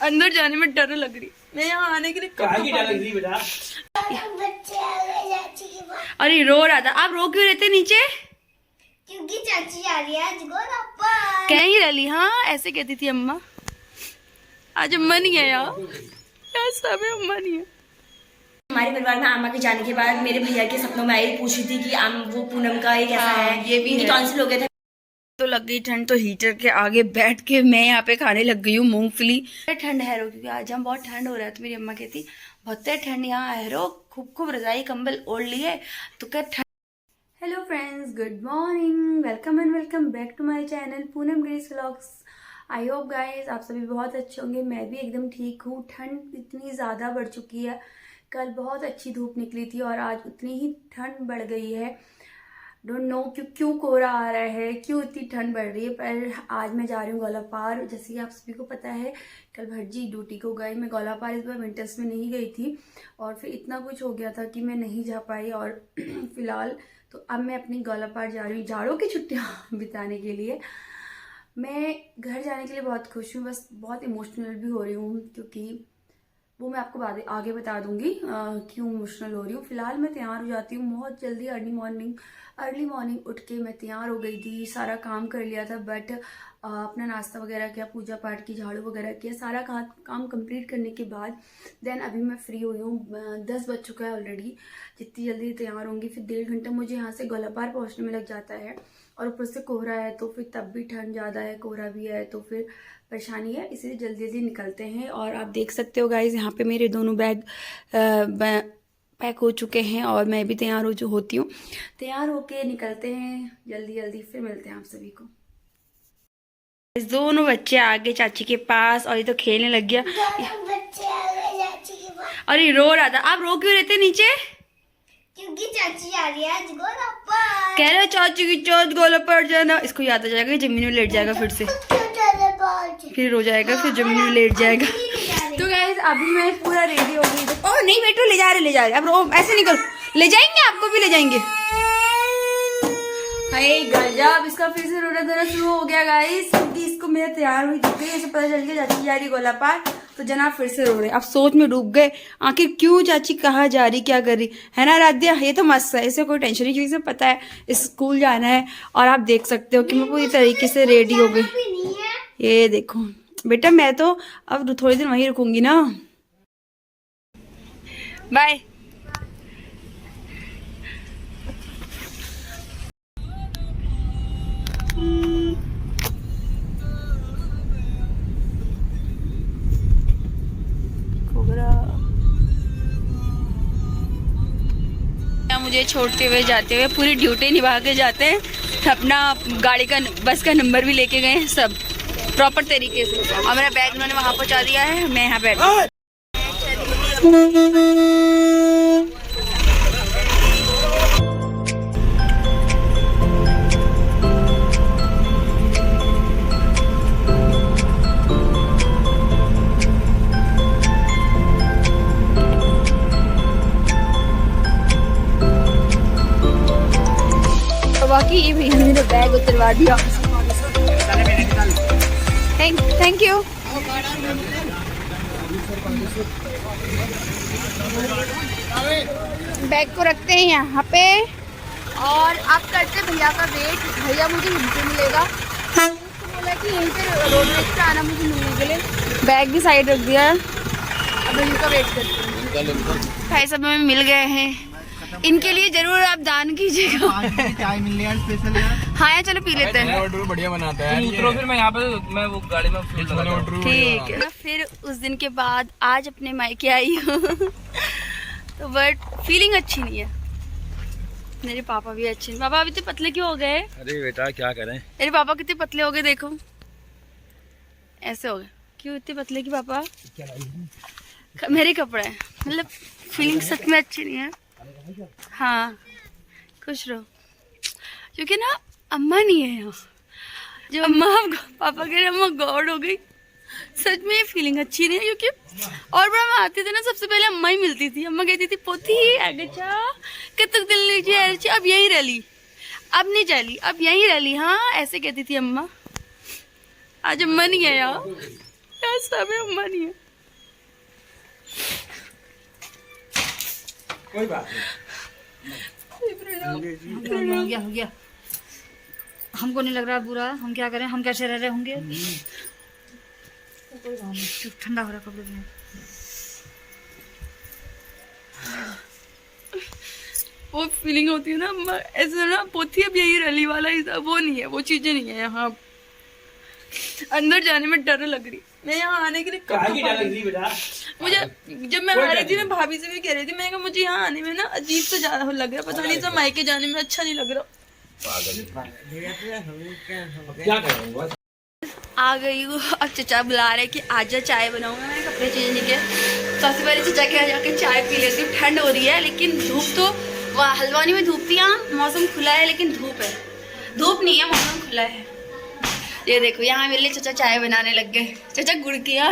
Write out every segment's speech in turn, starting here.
अंदर जाने में डर लग रही, मैं यहाँ आने के लिए डर लग रही बेटा। अरे रो रहा था। आप रो क्यों रहते नीचे? क्योंकि चाची आ रही है आज गोलगप्पा। कहीं रली, हाँ ऐसे कहती थी अम्मा। आज अम्मा नहीं है यार, सब है, अम्मा नहीं है। हमारे परिवार में आमा के जाने के बाद मेरे भैया के सपनों में आई, पूछी थी कि वो पूनम का ये कैसा है, ये भी इनकी टॉन्सिल हो गए थे। तो लग गई ठंड, तो हीटर के आगे बैठ के मैं यहाँ पे खाने लग गई हूँ मूंगफली। ठंड है रो, क्योंकि आज हम बहुत ठंड हो रहा है, तो मेरी अम्मा कहती बहुत ठंड यहाँ है रो, खूब खूब रजाई कंबल ओढ़ लिए तो क्या ठंड। Hello friends, good morning, welcome and welcome back to my channel Poonam Grace vlogs. I hope guys आप सभी बहुत अच्छे होंगे। मैं भी एकदम ठीक हूँ। ठंड इतनी ज़्यादा बढ़ चुकी है, कल बहुत अच्छी धूप निकली थी और आज उतनी ही ठंड बढ़ गई है। डोंट नो क्यों कोहरा आ रहा है, क्यों इतनी ठंड बढ़ रही है। पर आज मैं जा रही हूँ गोलापार। जैसे कि आप सभी को पता है, कल भटजी ड्यूटी को गई। मैं गोलापार इस बार विंटर्स में नहीं गई थी और फिर इतना कुछ हो गया था कि मैं नहीं जा पाई। और फिलहाल तो अब मैं अपनी गोलापार जा रही हूँ जाड़ों की छुट्टियाँ बिताने के लिए। मैं घर जाने के लिए बहुत खुश हूँ, बस बहुत इमोशनल भी हो रही हूँ, क्योंकि वो मैं आपको आगे बता दूंगी क्यों इमोशनल हो रही हूँ। फिलहाल मैं तैयार हो जाती हूँ बहुत जल्दी। अर्ली मॉर्निंग उठ के मैं तैयार हो गई थी, सारा काम कर लिया था। बट अपना नाश्ता वगैरह किया, पूजा पाठ की, झाड़ू वगैरह किया, सारा काम कंप्लीट करने के बाद देन अभी मैं फ्री हुई हूँ। 10 बज चुका है ऑलरेडी। जितनी जल्दी तैयार होंगी, फिर 1.5 घंटा मुझे यहाँ से गोलापार पहुँचने में लग जाता है। और ऊपर से कोहरा है, तो फिर तब भी ठंड ज़्यादा है, कोहरा भी है, तो फिर परेशानी है। इसलिए जल्दी जल्दी निकलते हैं। और आप देख सकते हो गाइज, यहाँ पे मेरे दोनों बैग पैक हो चुके हैं और मैं भी तैयार होती हूँ। तैयार होके निकलते हैं जल्दी जल्दी, फिर मिलते हैं आप सभी को। दोनों बच्चे आ गए चाची के पास और ये तो खेलने लग गया। बच्चे आ गए चाची के पास। अरे रो रहा था। आप रो क्यों रहते नीचे? क्योंकि चाची आ रही है आज गोलगप्पा। कह रहे चाची की चौथ गोलापार जाना। इसको याद आ जाएगा, जमीन में लेट जाएगा फिर रो जाएगा, फिर जमीन में लेट जाएगा। तो गाइस अभी मैं पूरा रेडी हो गई। ओ नहीं बेटो, ले जा रहे। अब रो ऐसे निकल, ले जाएंगे, आपको भी ले जाएंगे। हाय गजब, इसका फिर से रोना धोना शुरू हो गया गाइस, क्योंकि इसको मेरे तैयार हुई दिख गई। ऐसे पता चल गया चाची जा रही गोलापार, तो जनाब फिर से रो रहे। अब सोच में डूब गए, आखिर क्यों चाची कहाँ जा रही, क्या कर रही है ना राध्या। ये तो मस्त है, इसे कोई टेंशन नहीं, क्योंकि इसे पता है स्कूल जाना है। और आप देख सकते हो कि मैं पूरी तरीके से रेडी हो गई। ये देखो बेटा, मैं तो अब थोड़ी देर वहीं रुकूंगी ना। बाय। मुझे छोड़ते हुए जाते हुए पूरी ड्यूटी निभा के जाते हैं। अपना गाड़ी का बस का नंबर भी लेके गए हैं, सब प्रॉपर तरीके से। और मेरा बैग उन्होंने वहां पहुंचा दिया है, मैं यहाँ बैठ। बाकी ये भैया ने मेरा बैग उतरवा दिया। Thank you. बैग को रखते हैं यहाँ पे और आप करते भैया का वेट। भैया मुझे यहीं पे मिलेगा, बोला कि यहीं पे रोडवेज पे आना मुझे मिलने के लिए। बैग भी साइड रख दिया, अब भैया का वेट करते हैं। भाई सब हमें मिल गए हैं, इनके लिए जरूर आप दान कीजिएगा। चाय मिल रही है स्पेशल यार। हाँ यार चलो पी लेते हैं। ऑर्डर बढ़िया बनाता है। उतरो फिर मैं यहाँ पे मैं वो गाड़ी में ठीक है। फिर उस दिन के बाद आज अपने मायके आई हूँ तो बट फीलिंग अच्छी नहीं है। मेरे पापा भी अच्छे नहीं। पापा अभी तो पतले क्यों हो गए? अरे बेटा क्या करें, मेरे पापा कितने पतले हो गए, देखो ऐसे हो गए। क्यों इतने पतले की पापा? मेरे कपड़े हैं, मतलब फीलिंग सच में अच्छी नहीं है। हाँ खुश रहो, क्योंकि ना अम्मा नहीं है यहाँ। जब अम्मा पापा कह रहे अम्मा गॉड हो गई, सच में ये फीलिंग अच्छी नहीं है। क्योंकि और बार मैं आती थी ना, सबसे पहले अम्मा ही मिलती थी। अम्मा कहती थी पोती आगे चा कतक दिल लीजिए, अब यही रली, अब नहीं चली, अब यही रली। हाँ ऐसे कहती थी अम्मा। आज अम्मा नहीं है यार, रास्ता में अम्मा नहीं है। कोई बात हो गया हमको नहीं लग रहा बुरा, हम क्या करें, हम कैसे रह रहे होंगे। चुप, ठंडा हो रहा कपड़े में। वो फीलिंग होती है ना अम्मा, ऐसा ना पोथी अब यही रली वाला ही था, वो नहीं है, वो चीजें नहीं है यहाँ। अंदर जाने में डर लग रही, मैं यहाँ आने के लिए बेटा। मुझे जब मैं आ रही थी, मैं भाभी से भी कह रही थी, मैंने कहा मुझे यहाँ आने में ना अजीब सा ज्यादा लग रहा है, पता नहीं, सब मायके जाने में अच्छा नहीं लग रहा। क्या करूँगा? आ गई हूँ, अब चचा बुला रहे कि आजा चाय बनाऊंगा, मैंने कपड़े चेंज नहीं किए। सबसे पहले चचा के यहाँ जाके चाय पी लेती हूँ। ठंड हो रही है लेकिन धूप तो, वहाँ हल्द्वानी में धूप थी, यहाँ मौसम खुला है लेकिन धूप है, धूप नहीं है, मौसम खुला है। ये देखो यहाँ मेरे लिए चचा चाय बनाने लग गए। चचा गुड़ किया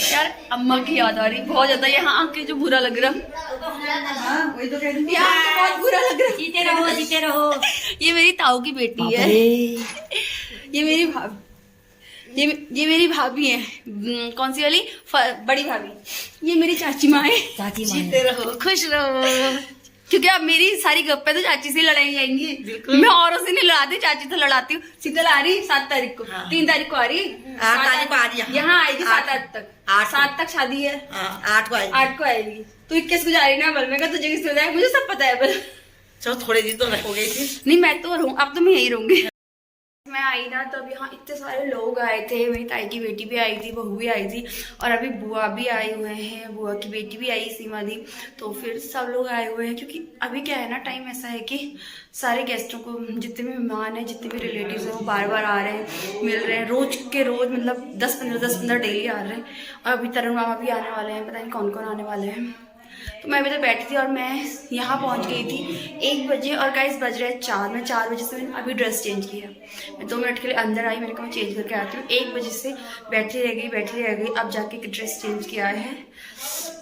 यार, अम्मा की याद आ रही बहुत ज्यादा, यहाँ आके जो बुरा लग रहा, वही तो कह रही थी, यहाँ आके बहुत बुरा लग रहा। जीते रहो ये मेरी ताऊ की बेटी है, ये मेरी भाभी, ये मेरी भाभी है। कौन सी वाली? बड़ी भाभी। ये मेरी चाची माँ है। जीते रहो, खुश रहो, क्योंकि अब मेरी सारी गप्पे तो चाची से लड़ाई जाएंगी। मैं औरों से नहीं लड़ाती, चाची से लड़ाती हूँ। शीतल आ रही 7 तारीख को, 3 तारीख को आ रही, 8 तारीख को आ रही, यहाँ आएगी 7 तक, 7 तक शादी है, 8 को आएगी। तो 21 को जा रही ना, बल में तुझे किससे हो जाएगा, मुझे सब पता है। बल चलो थोड़े दिन तो हो गई थी। नहीं, मैं तो रहूँ, अब तो मैं यहीं रहूंगी। मैं आई ना तो अभी यहाँ इतने सारे लोग आए थे, मेरी ताई की बेटी भी आई थी, बहू भी आई थी, और अभी बुआ भी आए हुए हैं, बुआ की बेटी भी आई सीमा दी, तो फिर सब लोग आए हुए हैं। क्योंकि अभी क्या है ना, टाइम ऐसा है कि सारे गेस्टों को, जितने भी मेहमान हैं, जितने भी रिलेटिव्स हैं, वो बार बार आ रहे हैं, मिल रहे हैं, रोज के रोज, मतलब 10-15 डेली आ रहे हैं। और अभी तरुण मामा भी आने वाले हैं, पता नहीं कौन कौन आने वाले हैं। तो मैं अभी तो बैठी थी और मैं यहाँ पहुँच गई थी 1 बजे, और गाइस बज रहे हैं 4। मैं 4 बजे से मैंने अभी ड्रेस चेंज किया, मैं 2 मिनट के लिए अंदर आई, मैंने कहा मैं चेंज करके आती हूँ। 1 बजे से बैठी रह गई, अब जाके एक ड्रेस चेंज किया है।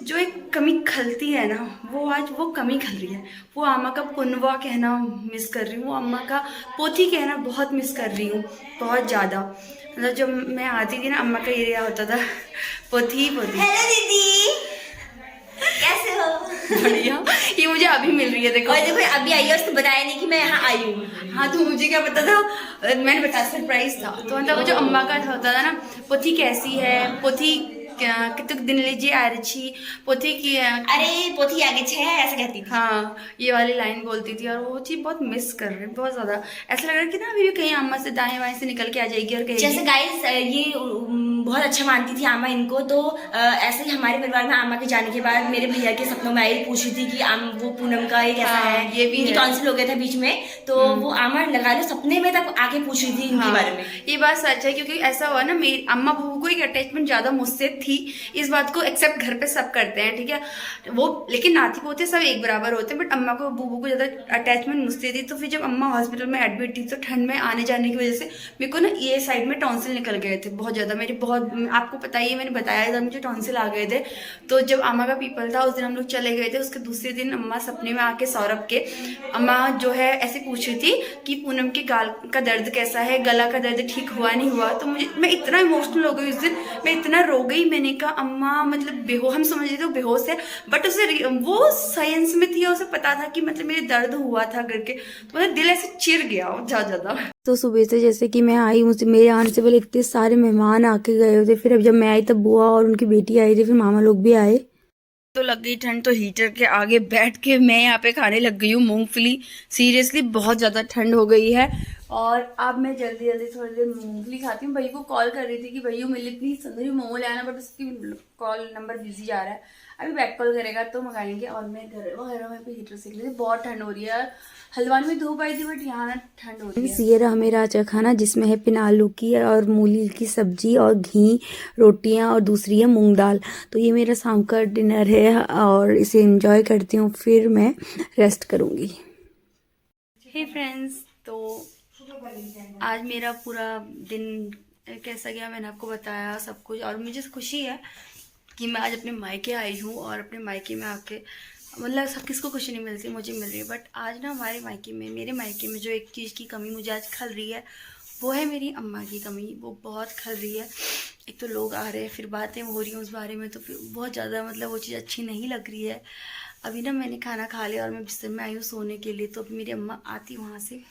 जो एक कमी खलती है ना, वो आज वो कमी खल रही है। वो अम्मा का पुनवा कहना मिस कर रही हूँ, वो अम्मा का पोथी कहना बहुत मिस कर रही हूँ, बहुत ज़्यादा। मतलब जब मैं आती थी ना, अम्मा का एरिया होता था पोथी पोथी। हेलो दीदी, कैसे हो? बढ़िया, ये मुझे अभी मिल रही है। देखो और देखो अभी आई है, उसको बताया नहीं कि मैं यहाँ आई हूँ। हाँ, तो मुझे क्या पता था, मैंने बताया सरप्राइज था। तो मतलब वो जो अम्मा का होता था ना, पोथी कैसी है, पोथी कितने दिन लीजिए आ रही पोथी की, अरे पोथी आगे छे ऐसा कहती थी। हाँ, ये वाली लाइन बोलती थी, और वो चीज बहुत मिस कर रही, बहुत ज्यादा। ऐसा लग रहा है कि ना अभी भी कहीं अम्मा से दाएं बाएं से निकल के आ जाएगी और कहेगी। जैसे गाइस ये बहुत अच्छा मानती थी आमा इनको, तो ऐसे ही हमारे परिवार में आमा के जाने के बाद मेरे भैया के सपनों में आई, पूछी थी कि वो पूनम का ये कैसा है, ये भी टॉन्सिल हो गया था बीच में, तो वो आमा लगा लो सपने में तक आके पूछ रही थी इनके बारे में। ये बात सच है, क्योंकि ऐसा हुआ ना, मेरी अम्मा बहू को एक अटैचमेंट ज्यादा मुझसे थी। इस बात को एक्सेप्ट घर पे सब करते हैं, ठीक है, वो लेकिन नाती पोते सब एक बराबर होते हैं, बट अम्मा को बहू को ज्यादा अटैचमेंट मुझसे थी। तो फिर जब अम्मा हॉस्पिटल में एडमिट थी, तो ठंड में आने जाने की वजह से मेरे को ना ये साइड में टॉन्सिल निकल गए थे बहुत ज्यादा। मेरे बहुत, आपको पता ही है, मैंने बताया था, मुझे टॉन्सिल आ गए थे। तो जब अम्मा का पीपल था, उस दिन हम लोग चले गए थे। उसके दूसरे दिन अम्मा सपने में आके सौरभ के, अम्मा जो है ऐसे पूछ रही थी कि पूनम के गाल का दर्द कैसा है, गला का दर्द ठीक हुआ नहीं हुआ। तो मैं इतना इमोशनल हो गई उस दिन, मैं इतना रो गई। मैंने कहा अम्मा मतलब हम समझ रहे थे बेहोश है, बट उसे वो साइंस में थी, उसे पता था कि मतलब मेरे दर्द हुआ था करके। तो मेरा दिल ऐसे चिर गया ज्यादा। तो सुबह से जैसे कि मैं आई, मुझे मेरे आने से पहले इतने सारे मेहमान आके गए हुए थे। फिर अब जब मैं आई तब बुआ और उनकी बेटी आई थी, फिर मामा लोग भी आए। तो लग गई ठंड, तो हीटर के आगे बैठ के मैं यहाँ पे खाने लग गई हूँ मूंगफली। सीरियसली बहुत ज़्यादा ठंड हो गई है। और अब मैं जल्दी थोड़ी देर मूंगफली खाती हूँ। भैया को कॉल कर रही थी कि भैया मेरे लिए प्लीज संदरी मोमो ले आना, बट उसकी कॉल नंबर बिजी जा रहा है। अभी बैक कॉल करेगा तो मंगाएंगे। और मैं घर वगैरह में हीटर सेक लेती। बहुत ठंड हो रही है। हल्द्वानी में धूप आई थी, बट यहाँ ठंड हो रही है। ये रहा मेरा आज का खाना, जिसमें है पिन आलू की और मूली की सब्जी और घी, रोटियां, और दूसरी है मूंग दाल। तो ये मेरा शाम का डिनर है और इसे एंजॉय करती हूँ, फिर मैं रेस्ट करूँगी। हे फ्रेंड्स, तो आज मेरा पूरा दिन कैसा गया मैंने आपको बताया सब कुछ। और मुझे खुशी है कि मैं आज अपने मायके आई हूँ, और अपने मायके में आके मतलब सब किसको खुशी नहीं मिलती, मुझे मिल रही है। बट आज ना हमारे मायके में, मेरे मायके में जो एक चीज़ की कमी मुझे आज खल रही है, वो है मेरी अम्मा की कमी, वो बहुत खल रही है। एक तो लोग आ रहे हैं, फिर बातें हो रही हैं उस बारे में, तो फिर बहुत ज़्यादा मतलब वो चीज़ अच्छी नहीं लग रही है। अभी ना मैंने खाना खा लिया और मैं बिस्तर में आई हूँ सोने के लिए, तो अभी मेरी अम्मा आती वहाँ से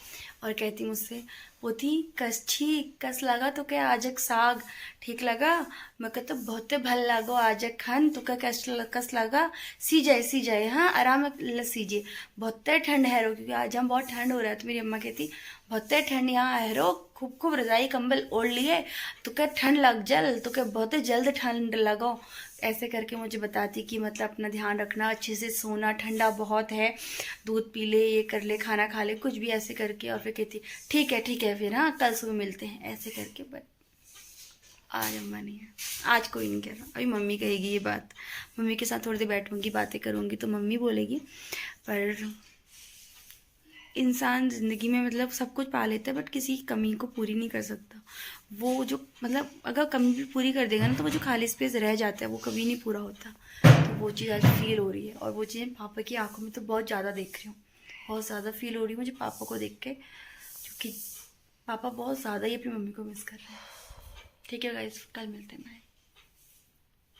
और कहती मुझसे, पोती कस लगा तो क्या आजक साग ठीक लगा? मैं कहता बहुते भल लागो आजक खान, तो क्या कस लगा? सी जाए हाँ, आराम से सीजिए, बहुते ठंड है रो, क्योंकि आज हम बहुत ठंड हो रहा है। तो मेरी अम्मा कहती बहुते ठंड यहाँ है रो, खूब रजाई कंबल ओढ़ लिए, तो क्या ठंड लग जल, तो क्या बहुत जल्द ठंड लगो। ऐसे करके मुझे बताती कि मतलब अपना ध्यान रखना, अच्छे से सोना, ठंडा बहुत है, दूध पी ले, ये कर ले, खाना खा ले, कुछ भी ऐसे करके। और फिर कहती ठीक है फिर हाँ कल सुबह मिलते हैं, ऐसे करके। बट आज अम्मा नहीं है, आज कोई नहीं कह रहा। अभी मम्मी कहेगी ये बात, मम्मी के साथ थोड़ी देर बैठूंगी, बातें करूंगी, तो मम्मी बोलेगी। पर इंसान ज़िंदगी में मतलब सब कुछ पा लेता है, बट किसी की कमी को पूरी नहीं कर सकता। वो जो मतलब अगर कमी भी पूरी कर देगा ना, तो वो जो खाली स्पेस रह जाता है वो कभी नहीं पूरा होता। तो वो चीज़ आज फील हो रही है, और वो चीज़ें पापा की आंखों में तो बहुत ज़्यादा देख रही हूँ, बहुत ज़्यादा फील हो रही है मुझे पापा को देख के, क्योंकि पापा बहुत ज़्यादा ही अपनी मम्मी को मिस कर रहे हैं। ठीक है गाइस, कल मिलते हैं।